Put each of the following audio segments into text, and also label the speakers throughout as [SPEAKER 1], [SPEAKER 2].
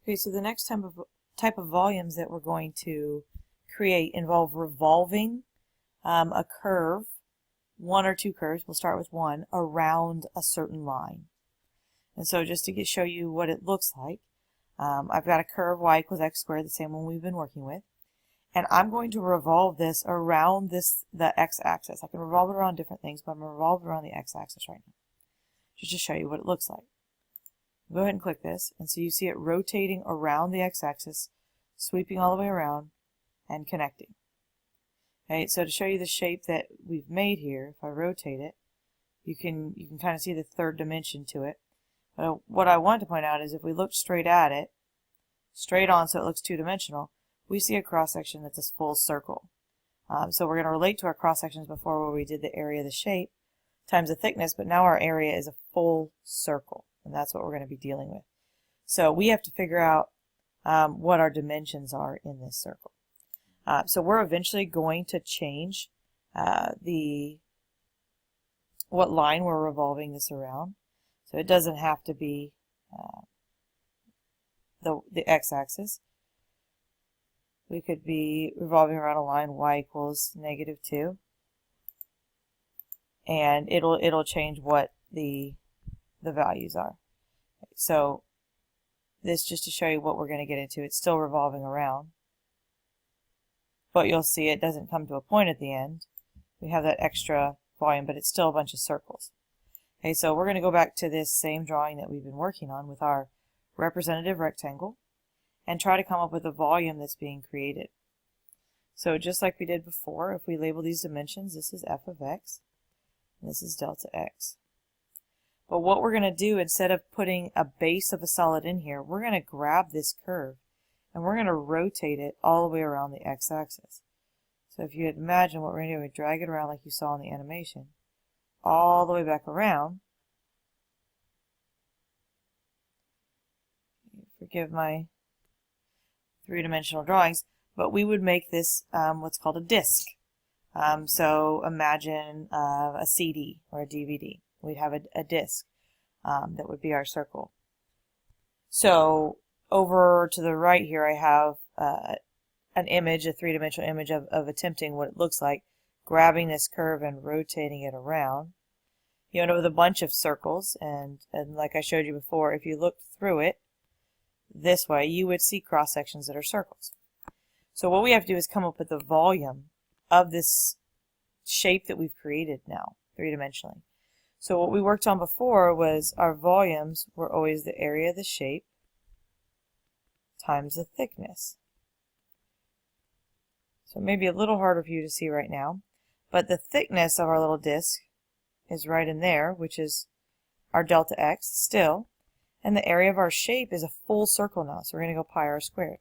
[SPEAKER 1] Okay, so the next type of volumes that we're going to create involve revolving a curve, one or two curves, we'll start with one, around a certain line. And so just to show you what it looks like, I've got a curve y equals x squared, the same one we've been working with, and I'm going to revolve this around the x-axis. I can revolve it around different things, but I'm going to revolve it around the x-axis right now, just to show you what it looks like. Go ahead and click this, and so you see it rotating around the x-axis, sweeping all the way around, and connecting. Okay, so to show you the shape that we've made here, if I rotate it, you can kind of see the third dimension to it. But what I want to point out is if we look straight at it, straight on so it looks two-dimensional, we see a cross-section that's a full circle. So we're going to relate to our cross-sections before where we did the area of the shape times the thickness, but now our area is a full circle. And that's what we're going to be dealing with. So we have to figure out what our dimensions are in this circle. So we're eventually going to change what line we're revolving this around. So it doesn't have to be the x-axis. We could be revolving around a line y equals -2. And it'll change what the values are. So this just to show you what we're going to get into. It's still revolving around, but you'll see it doesn't come to a point at the end. We have that extra volume, but it's still a bunch of circles. Okay, so we're going to go back to this same drawing that we've been working on with our representative rectangle and try to come up with a volume that's being created. So just like we did before, if we label these dimensions, this is f of x, and this is delta x. But what we're going to do, instead of putting a base of a solid in here, we're going to grab this curve and we're going to rotate it all the way around the x-axis. So if you imagine what we're going to do, we drag it around like you saw in the animation, all the way back around. Forgive my three-dimensional drawings, but we would make this what's called a disc. So imagine a CD or a DVD. We'd have a disc that would be our circle. So over to the right here I have an image, a three-dimensional image of attempting what it looks like, grabbing this curve and rotating it around. You end up with a bunch of circles, and like I showed you before, if you looked through it this way, you would see cross-sections that are circles. So what we have to do is come up with the volume of this shape that we've created now, three-dimensionally. So what we worked on before was our volumes were always the area of the shape times the thickness. So it may be a little harder for you to see right now, but the thickness of our little disc is right in there, which is our delta x still, and the area of our shape is a full circle now, so we're going to go pi r squared.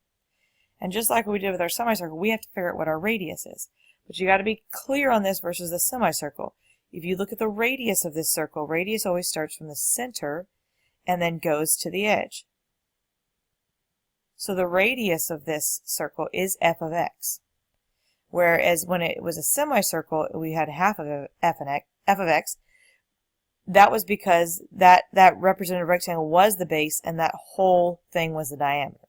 [SPEAKER 1] And just like we did with our semicircle, we have to figure out what our radius is. But you got to be clear on this versus the semicircle. If you look at the radius of this circle, radius always starts from the center and then goes to the edge. So the radius of this circle is f of x. Whereas when it was a semicircle, we had half of f of x. That was because that representative rectangle was the base and that whole thing was the diameter.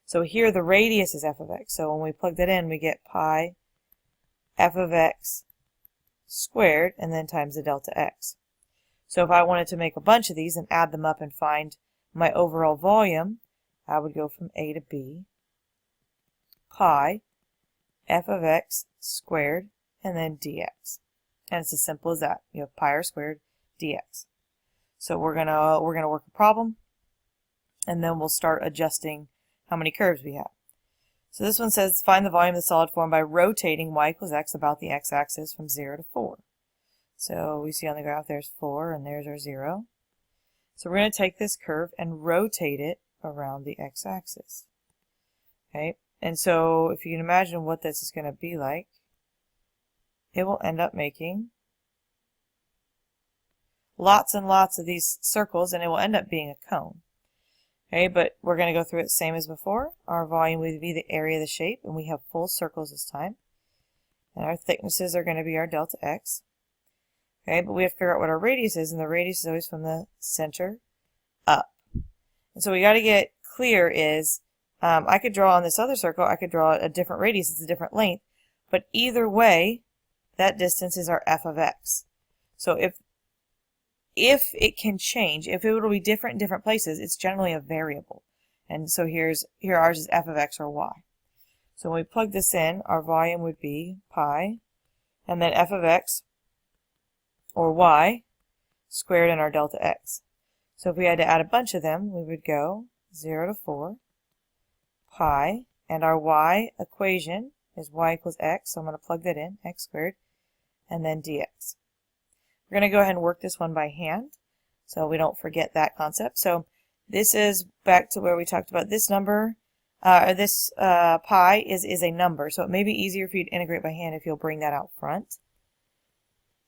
[SPEAKER 1] So here the radius is f of x. So when we plug that in, we get pi f of x squared and then times the delta x. So if I wanted to make a bunch of these and add them up and find my overall volume, I would go from A to B, pi f of x squared and then dx. And it's as simple as that. You have pi r squared dx. So we're gonna work a problem, and then we'll start adjusting how many curves we have. So this one says find the volume of the solid form by rotating y equals x about the x-axis from 0 to 4. So we see on the graph there's 4 and there's our 0. So we're going to take this curve and rotate it around the x-axis. Okay, and so if you can imagine what this is going to be like, it will end up making lots and lots of these circles, and it will end up being a cone. Okay, but we're going to go through it same as before. Our volume would be the area of the shape, and we have full circles this time. And our thicknesses are going to be our delta x. Okay, but we have to figure out what our radius is, and the radius is always from the center up. And so we got to get clear is I could draw on this other circle, I could draw a different radius, it's a different length, but either way, that distance is our f of x. So if it can change, if it will be different in different places, it's generally a variable. And so here ours is f of x or y. So when we plug this in, our volume would be pi, and then f of x or y squared in our delta x. So if we had to add a bunch of them, we would go 0 to 4, pi, and our y equation is y equals x, so I'm going to plug that in, x squared, and then dx. We're going to go ahead and work this one by hand, so we don't forget that concept. So this is back to where we talked about this number, this pi is a number, so it may be easier for you to integrate by hand if you'll bring that out front.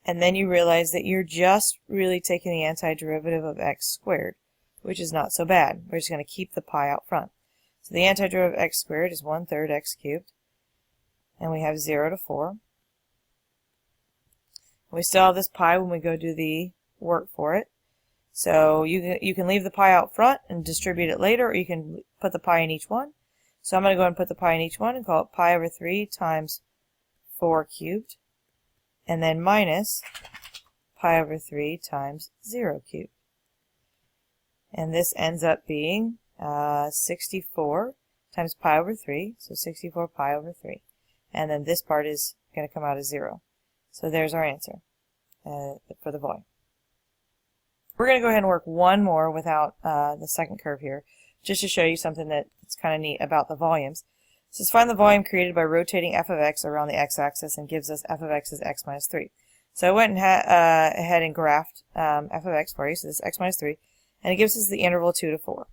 [SPEAKER 1] And then you realize that you're just really taking the antiderivative of x squared, which is not so bad. We're just going to keep the pi out front. So the antiderivative of x squared is 1/3 x cubed, and we have 0 to 4. We still have this pi when we go do the work for it. So you can leave the pi out front and distribute it later, or you can put the pi in each one. So I'm going to go ahead and put the pi in each one and call it pi over 3 times 4 cubed, and then minus pi over 3 times 0 cubed. And this ends up being 64 times pi over 3, so 64 pi over 3. And then this part is going to come out as 0. So there's our answer for the volume. We're going to go ahead and work one more without the second curve here, just to show you something that's kind of neat about the volumes. It says find the volume created by rotating f of x around the x-axis and gives us f of x is x minus 3. So I went and ahead and graphed f of x for you, so this is x minus 3, and it gives us the interval 2 to 4.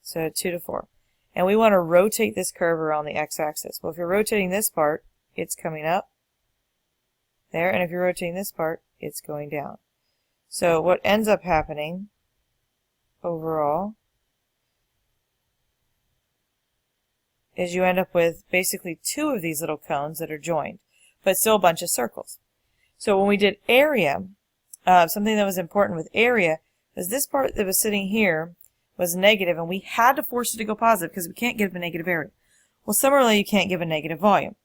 [SPEAKER 1] So 2 to 4. And we want to rotate this curve around the x-axis. Well, if you're rotating this part, it's coming up there, and if you're rotating this part, it's going down. So what ends up happening overall is you end up with basically two of these little cones that are joined, but still a bunch of circles. So when we did area, something that was important with area was this part that was sitting here was negative, and we had to force it to go positive because we can't give a negative area. Well, similarly, you can't give a negative volume.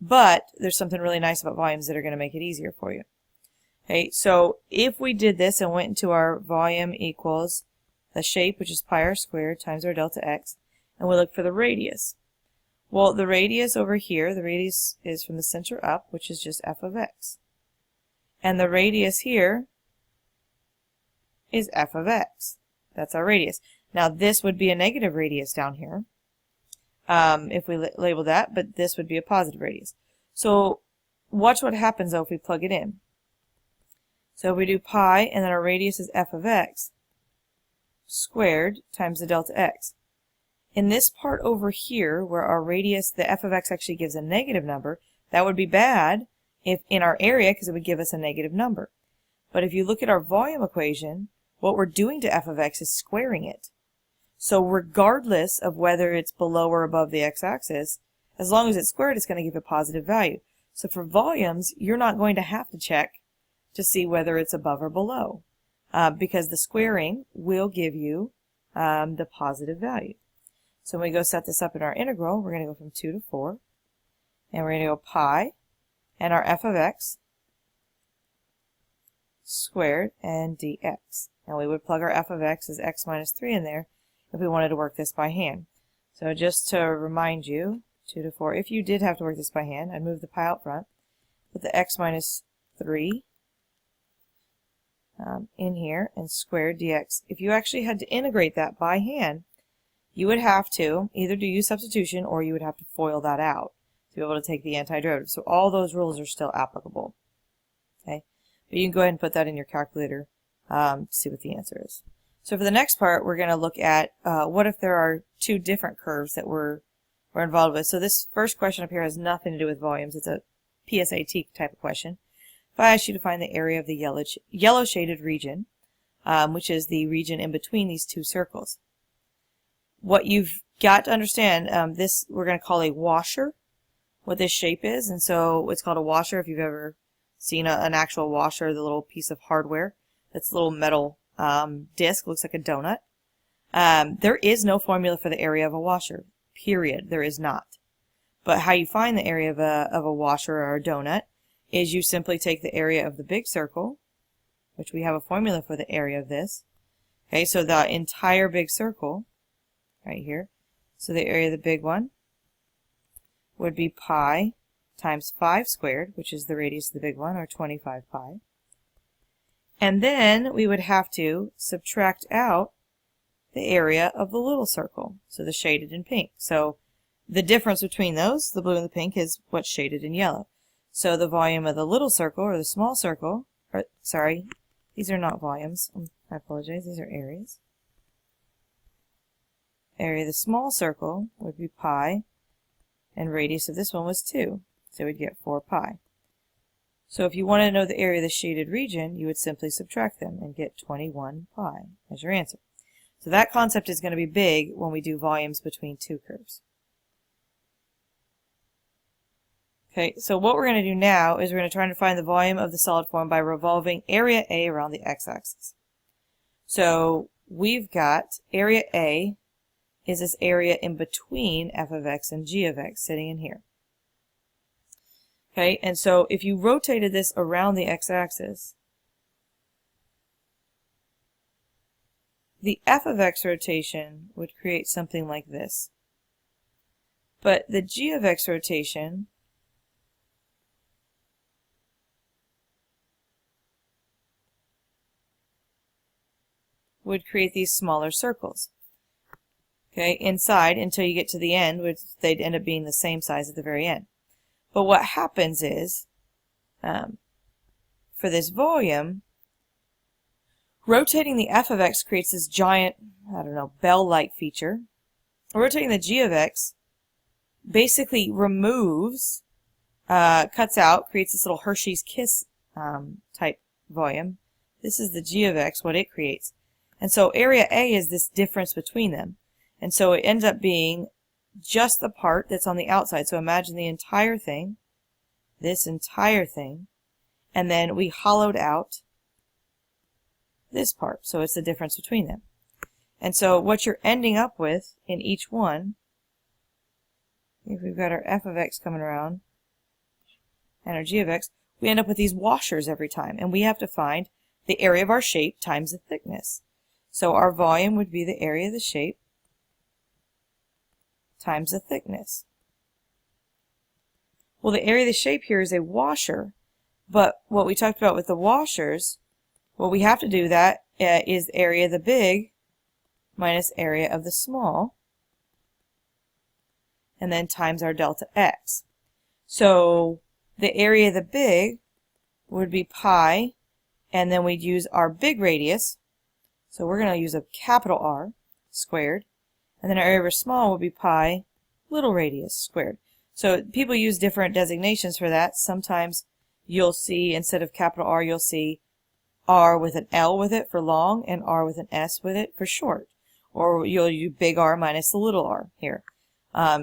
[SPEAKER 1] But there's something really nice about volumes that are going to make it easier for you. Okay, so if we did this and went into our volume equals the shape, which is pi r squared, times our delta x, and we look for the radius. Well, the radius over here, the radius is from the center up, which is just f of x. And the radius here is f of x. That's our radius. Now this would be a negative radius down here, if we label that, but this would be a positive radius. So watch what happens though if we plug it in. So if we do pi, and then our radius is f of x squared times the delta x. In this part over here, where our radius, the f of x actually gives a negative number, that would be bad if in our area, because it would give us a negative number. But if you look at our volume equation, what we're doing to f of x is squaring it. So regardless of whether it's below or above the x-axis, as long as it's squared, it's going to give a positive value. So for volumes, you're not going to have to check to see whether it's above or below, because the squaring will give you the positive value. So when we go set this up in our integral, we're going to go from 2 to 4, and we're going to go pi, and our f of x squared, and dx. And we would plug our f of x as x minus 3 in there if we wanted to work this by hand. So just to remind you, 2 to 4, if you did have to work this by hand, I'd move the pi out front, put the x minus 3 in here, and squared dx. If you actually had to integrate that by hand, you would have to either do u substitution, or you would have to FOIL that out to be able to take the antiderivative. So all those rules are still applicable. Okay, but you can go ahead and put that in your calculator to see what the answer is. So for the next part, we're going to look at what if there are two different curves that we're involved with. So this first question up here has nothing to do with volumes. It's a PSAT type of question. If I ask you to find the area of the yellow shaded region, which is the region in between these two circles, what you've got to understand, this we're going to call a washer, what this shape is. And so it's called a washer if you've ever seen an actual washer, the little piece of hardware. That's a little metal disc, looks like a donut. There is no formula for the area of a washer, period. There is not. But how you find the area of a washer or a donut is you simply take the area of the big circle, which we have a formula for the area of this. Okay, so the entire big circle, right here, so the area of the big one would be pi times 5 squared, which is the radius of the big one, or 25 pi. And then we would have to subtract out the area of the little circle, so the shaded in pink. So the difference between those, the blue and the pink, is what's shaded in yellow. So the volume of the little circle, or the small circle, or sorry, these are not volumes. I apologize, these are areas. Area of the small circle would be pi, and radius of this one was 2, so we'd get 4 pi. So if you want to know the area of the shaded region, you would simply subtract them and get 21 pi as your answer. So that concept is going to be big when we do volumes between two curves. Okay, so what we're going to do now is we're going to try to find the volume of the solid form by revolving area A around the x-axis. So we've got area A is this area in between f of x and g of x sitting in here. Okay, and so if you rotated this around the x-axis, the f of x rotation would create something like this. But the g of x rotation would create these smaller circles. Okay, inside until you get to the end, which they'd end up being the same size at the very end. But what happens is, for this volume, rotating the f of x creates this giant, I don't know, bell-like feature. Rotating the g of x basically removes, cuts out, creates this little Hershey's Kiss type volume. This is the g of x, what it creates. And so area A is this difference between them. And so it ends up being just the part that's on the outside. So imagine the entire thing, this entire thing, and then we hollowed out this part. So it's the difference between them. And so what you're ending up with in each one, if we've got our f of x coming around and our g of x, we end up with these washers every time. And we have to find the area of our shape times the thickness. So our volume would be the area of the shape times the thickness. Well, the area of the shape here is a washer, but what we talked about with the washers, what we have to do that is area of the big minus area of the small, and then times our delta x. So the area of the big would be pi, and then we'd use our big radius, so we're going to use a capital R squared, and then our area of small will be pi little radius squared. So people use different designations for that. Sometimes you'll see, instead of capital R, you'll see R with an L with it for long and R with an S with it for short. Or you'll use big R minus the little r here,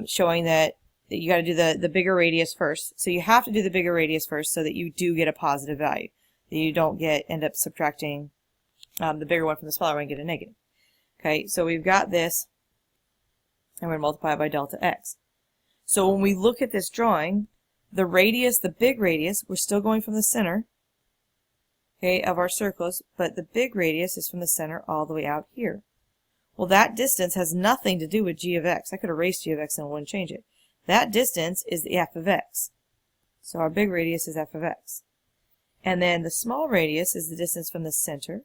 [SPEAKER 1] showing that you got to do the bigger radius first. So you have to do the bigger radius first so that you do get a positive value. That you don't end up subtracting the bigger one from the smaller one and get a negative. Okay, so we've got this, and we're going to multiply it by delta x. So when we look at this drawing, the radius, the big radius, we're still going from the center, okay, of our circles, but the big radius is from the center all the way out here. Well, that distance has nothing to do with g of x. I could erase g of x and it wouldn't change it. That distance is the f of x. So our big radius is f of x. And then the small radius is the distance from the center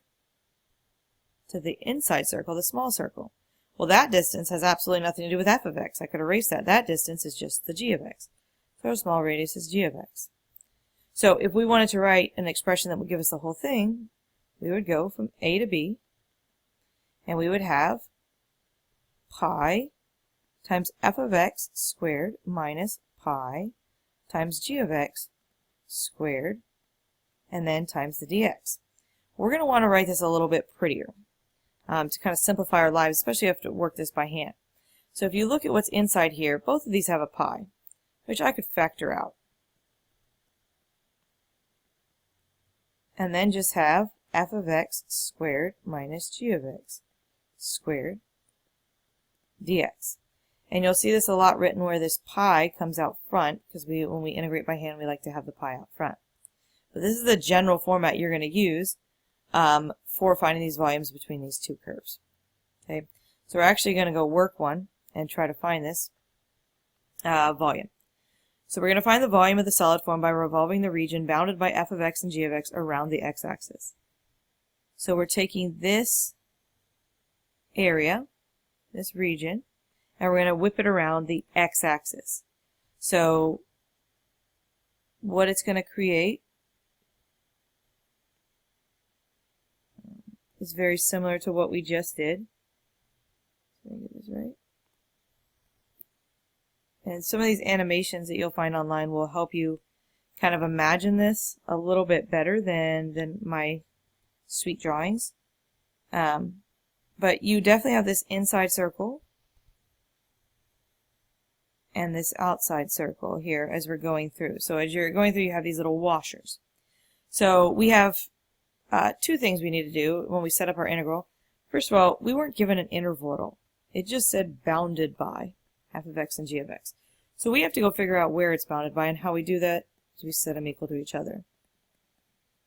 [SPEAKER 1] to the inside circle, the small circle. Well, that distance has absolutely nothing to do with f of x. I could erase that. That distance is just the g of x. So our small radius is g of x. So if we wanted to write an expression that would give us the whole thing, we would go from A to B, and we would have pi times f of x squared minus pi times g of x squared, and then times the dx. We're going to want to write this a little bit prettier to kind of simplify our lives, especially if you have to work this by hand. So if you look at what's inside here, both of these have a pi, which I could factor out. And then just have f of x squared minus g of x squared dx. And you'll see this a lot written where this pi comes out front, because when we integrate by hand, we like to have the pi out front. But this is the general format you're going to use for finding these volumes between these two curves. Okay, so we're actually going to go work one and try to find this volume. So we're going to find the volume of the solid form by revolving the region bounded by f of x and g of x around the x-axis. So we're taking this area, this region, and we're going to whip it around the x-axis. So what it's going to create is very similar to what we just did. Let me get this right. And some of these animations that you'll find online will help you kind of imagine this a little bit better than my sweet drawings. But you definitely have this inside circle and this outside circle here as we're going through. So as you're going through, you have these little washers. So we have two things we need to do when we set up our integral. First of all, we weren't given an interval at all. It just said bounded by f of x and g of x. So we have to go figure out where it's bounded by, and how we do that is we set them equal to each other.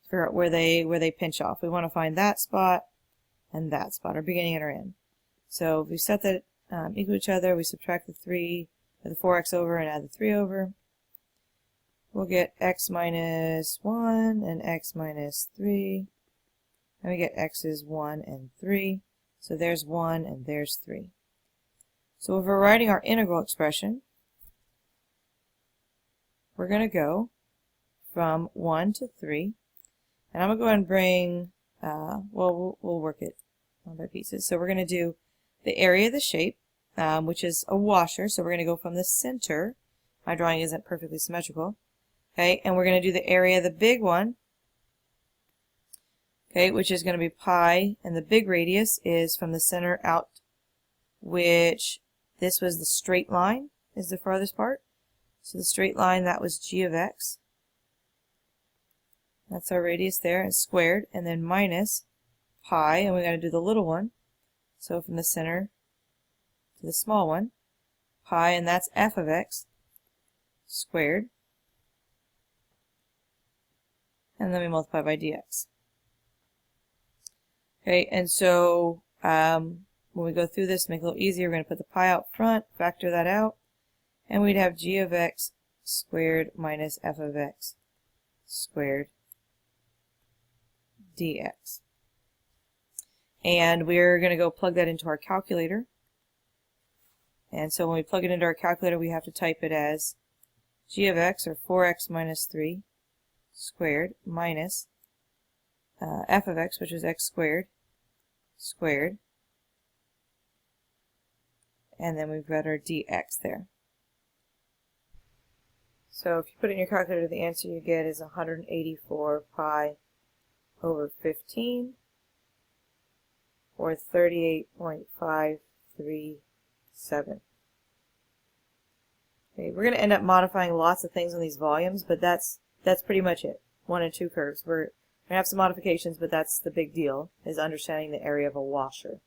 [SPEAKER 1] Figure out where they pinch off. We want to find that spot and that spot, our beginning and our end. So if we set that equal to each other, we subtract the 4x over and add the 3 over. We'll get x minus 1 and x minus 3. And we get x's 1 and 3. So there's 1 and there's 3. So if we're writing our integral expression, we're going to go from 1 to 3. And I'm going to go ahead and bring, we'll work it one by pieces. So we're going to do the area of the shape, which is a washer. So we're going to go from the center. My drawing isn't perfectly symmetrical. Okay, and we're going to do the area of the big one, okay, which is going to be pi, and the big radius is from the center out, which this was the straight line, is the farthest part. So the straight line, that was g of x. That's our radius there, and squared, and then minus pi, and we got to do the little one. So from the center to the small one, pi, and that's f of x squared. And then we multiply by dx. Okay, and so when we go through this to make it a little easier, we're going to put the pi out front, factor that out, and we'd have g of x squared minus f of x squared dx. And we're going to go plug that into our calculator. And so when we plug it into our calculator, we have to type it as g of x, or 4x minus 3, squared minus f of x, which is x squared, squared, and then we've got our dx there. So if you put it in your calculator, the answer you get is 184 pi over 15, or 38.537. Okay, we're going to end up modifying lots of things on these volumes, but that's pretty much it. 1 and 2 curves. We're going to have some modifications, but that's the big deal, is understanding the area of a washer.